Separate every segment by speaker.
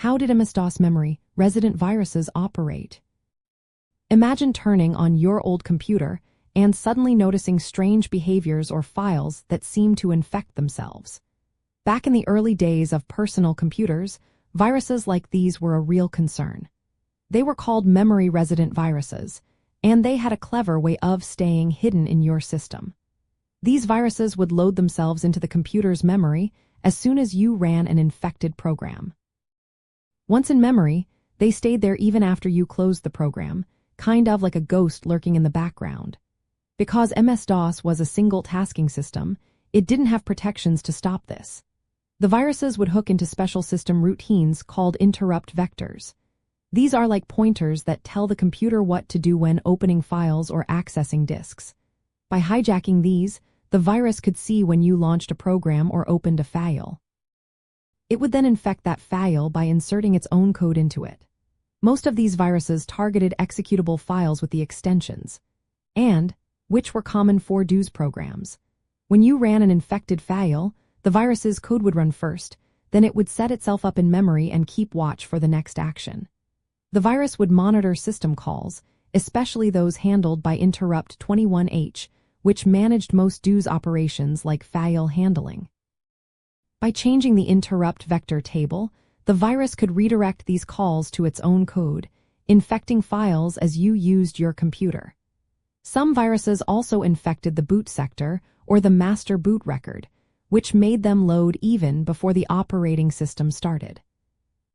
Speaker 1: How did MS-DOS memory resident viruses operate? Imagine turning on your old computer and suddenly noticing strange behaviors or files that seem to infect themselves. Back in the early days of personal computers, viruses like these were a real concern. They were called memory resident viruses, and they had a clever way of staying hidden in your system. These viruses would load themselves into the computer's memory as soon as you ran an infected program. Once in memory, they stayed there even after you closed the program, kind of like a ghost lurking in the background. Because MS-DOS was a single tasking system, it didn't have protections to stop this. The viruses would hook into special system routines called interrupt vectors. These are like pointers that tell the computer what to do when opening files or accessing disks. By hijacking these, the virus could see when you launched a program or opened a file. It would then infect that file by inserting its own code into it. Most of these viruses targeted executable files with the extensions, and which were common for DOS programs. When you ran an infected file, the virus's code would run first, then it would set itself up in memory and keep watch for the next action. The virus would monitor system calls, especially those handled by Interrupt 21H, which managed most DOS operations like file handling. By changing the interrupt vector table, the virus could redirect these calls to its own code, infecting files as you used your computer. Some viruses also infected the boot sector or the master boot record, which made them load even before the operating system started.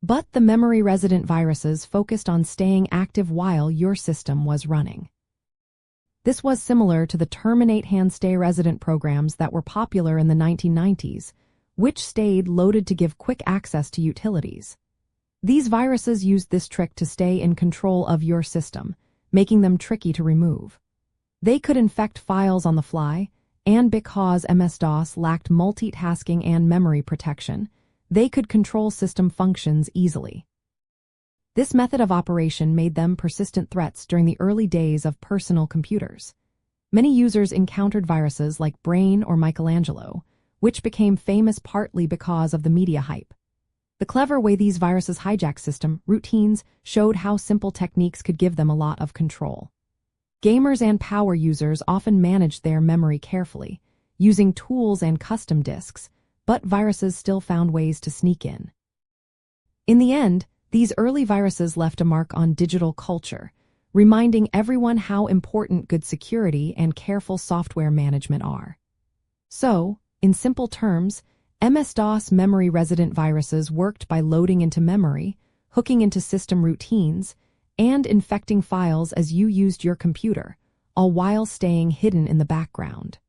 Speaker 1: But the memory resident viruses focused on staying active while your system was running. This was similar to the terminate hand stay resident programs that were popular in the 1990s, which stayed loaded to give quick access to utilities. These viruses used this trick to stay in control of your system, making them tricky to remove. They could infect files on the fly, and because MS-DOS lacked multitasking and memory protection, they could control system functions easily. This method of operation made them persistent threats during the early days of personal computers. Many users encountered viruses like Brain or Michelangelo, which became famous partly because of the media hype. The clever way these viruses hijack system routines showed how simple techniques could give them a lot of control. Gamers and power users often managed their memory carefully, using tools and custom disks, but viruses still found ways to sneak in. In the end, these early viruses left a mark on digital culture, reminding everyone how important good security and careful software management are. So, in simple terms, MS-DOS memory resident viruses worked by loading into memory, hooking into system routines, and infecting files as you used your computer, all while staying hidden in the background.